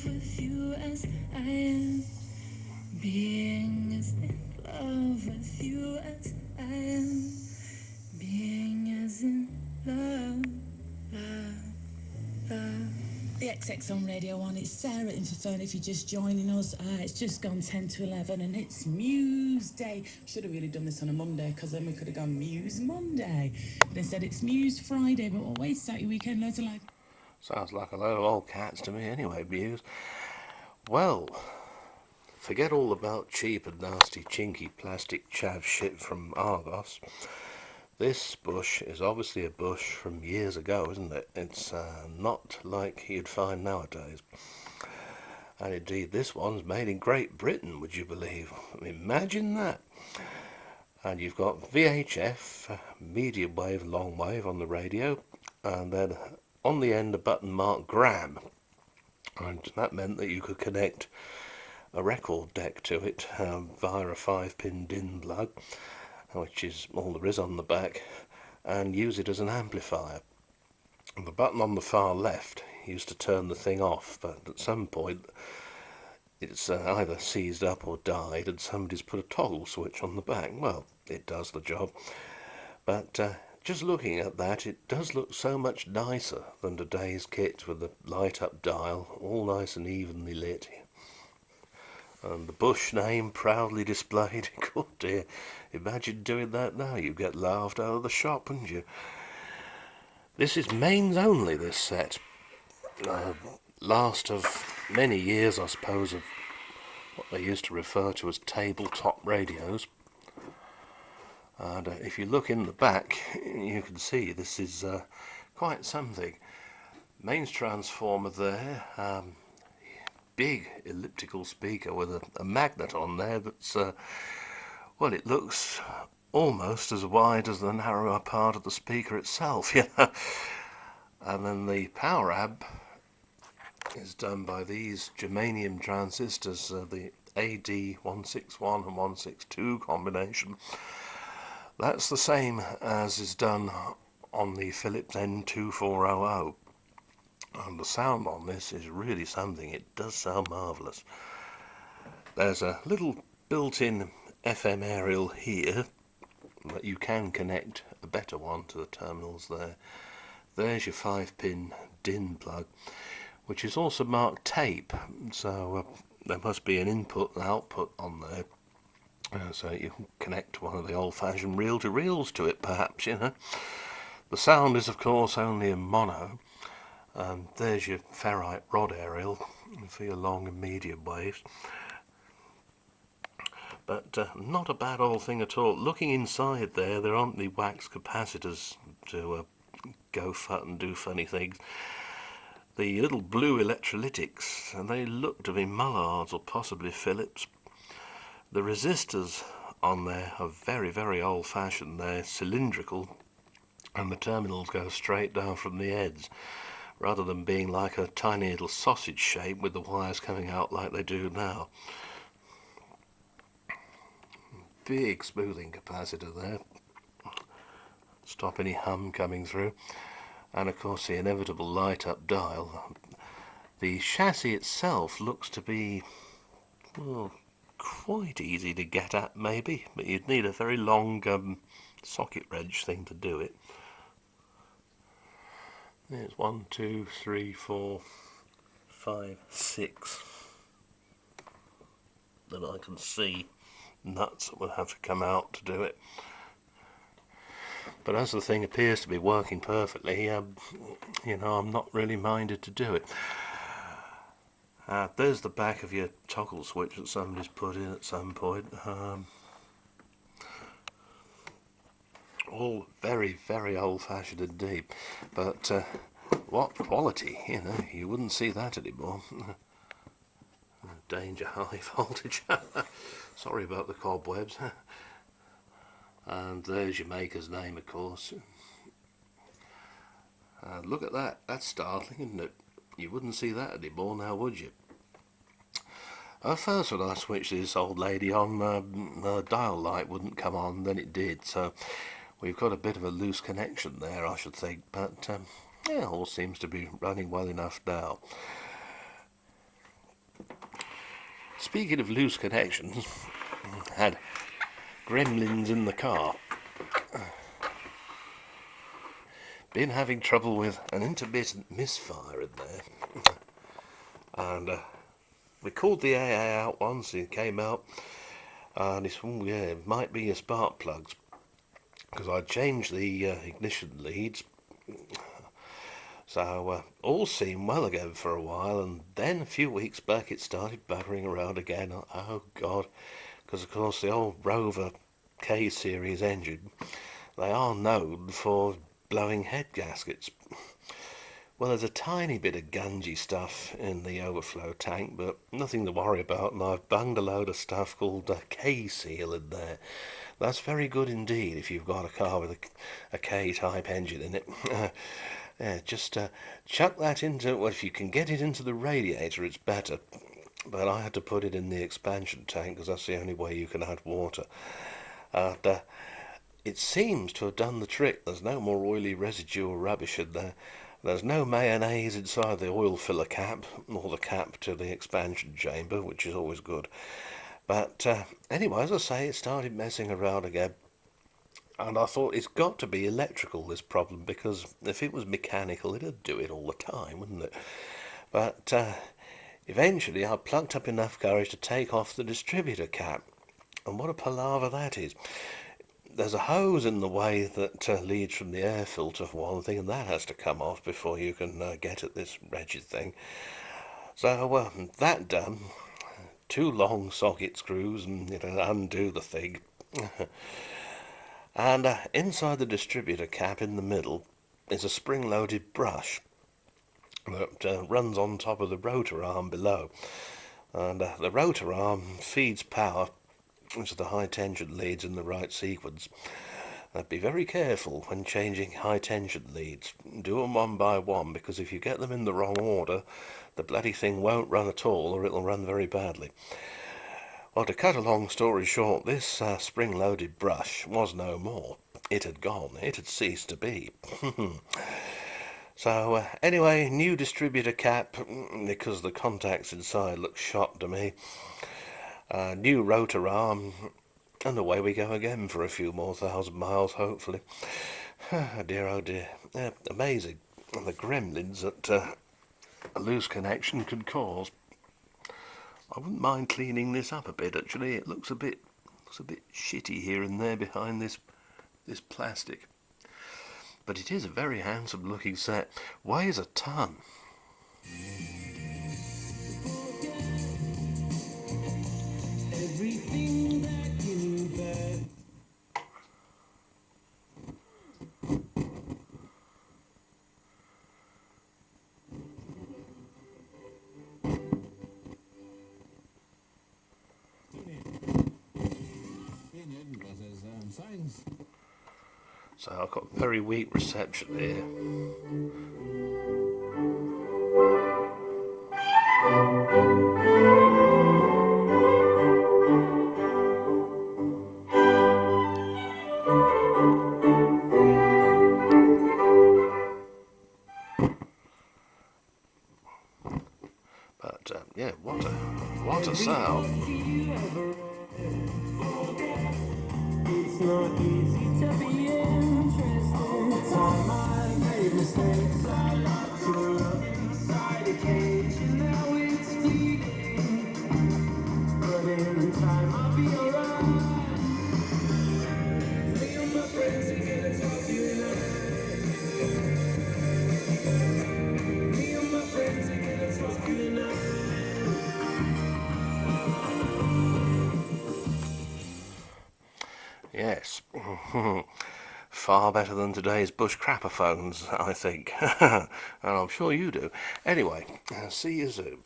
with you as I am. Being as in love with you as I am. Being as in love, love, love. The XX on Radio 1, it's Sarah in for phone if you're just joining us. It's just gone 10 to 11 and it's Muse Day. Should have really done this on a Monday because then we could have gone Muse Monday. But instead it's Muse Friday, but always start your weekend loads of life. Sounds like a load of old cats to me anyway, Muse. Well, forget all about cheap and nasty chinky plastic chav shit from Argos. This bush is obviously a bush from years ago, isn't it? It's not like you'd find nowadays. And indeed, this one's made in Great Britain, would you believe? Imagine that. And you've got VHF, medium wave, long wave on the radio, and then on the end a button marked gram. And that meant that you could connect a record deck to it via a 5-pin DIN plug, which is all there is on the back, and use it as an amplifier. And the button on the far left used to turn the thing off, but at some point it's either seized up or died, and somebody's put a toggle switch on the back. Well, it does the job, but just looking at that, it does look so much nicer than today's kit with the light-up dial, all nice and evenly lit. And the Bush name proudly displayed. God dear, imagine doing that now. You'd get laughed out of the shop, wouldn't you? This is mains only, this set. Last of many years, I suppose, of what they used to refer to as tabletop radios. And if you look in the back, you can see this is quite something. Mains transformer there. Big elliptical speaker with a magnet on there that's, well, it looks almost as wide as the narrower part of the speaker itself, you know. And then the power amp is done by these germanium transistors, the AD161 and 162 combination. That's the same as is done on the Philips N2400. And the sound on this is really something. It does sound marvellous. There's a little built-in FM aerial here, but you can connect a better one to the terminals there. There's your 5-pin DIN plug, which is also marked tape, so there must be an input and output on there, so you can connect one of the old-fashioned reel-to-reels to it, perhaps, you know. The sound is, of course, only in mono. There's your ferrite rod aerial for your long and medium waves. But not a bad old thing at all. Looking inside there aren't the wax capacitors to go fut and do funny things. The little blue electrolytics, and they look to be Mullards or possibly Philips. The resistors on there are very, very old-fashioned. They're cylindrical, and the terminals go straight down from the heads, rather than being like a tiny little sausage shape with the wires coming out like they do now. Big smoothing capacitor there, stop any hum coming through, and of course the inevitable light up dial. The chassis itself looks to be, well, quite easy to get at maybe, but you'd need a very long socket wrench thing to do it. There's 1, 2, 3, 4, 5, 6 that I can see nuts that would have to come out to do it. But as the thing appears to be working perfectly, you know, I'm not really minded to do it. There's the back of your toggle switch that somebody's put in at some point. All very, very old-fashioned indeed, but what quality, you know, you wouldn't see that anymore. Danger, high voltage. Sorry about the cobwebs. And there's your maker's name, of course. Look at that, that's startling, isn't it? You wouldn't see that anymore now, would you? First when I switched this old lady on, the dial light wouldn't come on, then it did, so we've got a bit of a loose connection there, I should think, but yeah, all seems to be running well enough now. Speaking of loose connections, had gremlins in the car. Been having trouble with an intermittent misfire in there. And we called the AA out once, he came out, and he said, oh yeah, it might be your spark plugs. Because I changed the ignition leads. So all seemed well again for a while, and then a few weeks back it started buggering around again. Oh God, because of course the old Rover K series engine, they are known for blowing head gaskets. Well, there's a tiny bit of gungy stuff in the overflow tank, but nothing to worry about, and I've bunged a load of stuff called K-Seal in there. That's very good indeed if you've got a car with a K-type engine in it. Yeah, just chuck that into, well, if you can get it into the radiator, it's better. But I had to put it in the expansion tank because that's the only way you can add water. And it seems to have done the trick. There's no more oily residue or rubbish in there. There's no mayonnaise inside the oil filler cap, or the cap to the expansion chamber, which is always good. But anyway, as I say, it started messing around again. And I thought, it's got to be electrical, this problem, because if it was mechanical, it'd do it all the time, wouldn't it? But eventually I plucked up enough courage to take off the distributor cap. And what a palaver that is. There's a hose in the way that leads from the air filter for one thing, and that has to come off before you can get at this wretched thing. So that done, 2 long socket screws and undo the thing. And inside the distributor cap in the middle is a spring-loaded brush that runs on top of the rotor arm below. And the rotor arm feeds power into the high tension leads in the right sequence. Be very careful when changing high tension leads. Do them one by one, because if you get them in the wrong order, the bloody thing won't run at all, or it'll run very badly. Well, to cut a long story short, this spring-loaded brush was no more. It had gone. It had ceased to be. So, anyway, new distributor cap, because the contacts inside look shot to me. New rotor arm, and away we go again for a few more 1,000 miles, hopefully. Oh dear, oh dear. Amazing. The gremlins that a loose connection could cause. I wouldn't mind cleaning this up a bit, actually. It looks a bit shitty here and there behind this plastic. But it is a very handsome looking set. Weighs a ton. Everything that you bet. So I've got very weak reception here. But yeah, what a sound. It's not easy to be interested. Time I made mistakes. I love to love inside a cage, and now it's fleeting. But in time I'll be alright. Me and my friends are gonna talk to you tonight. Me and my friends are gonna talk to you tonight. Yes. Far better than today's bush crapper phones, I think. And I'm sure you do. Anyway, see you soon.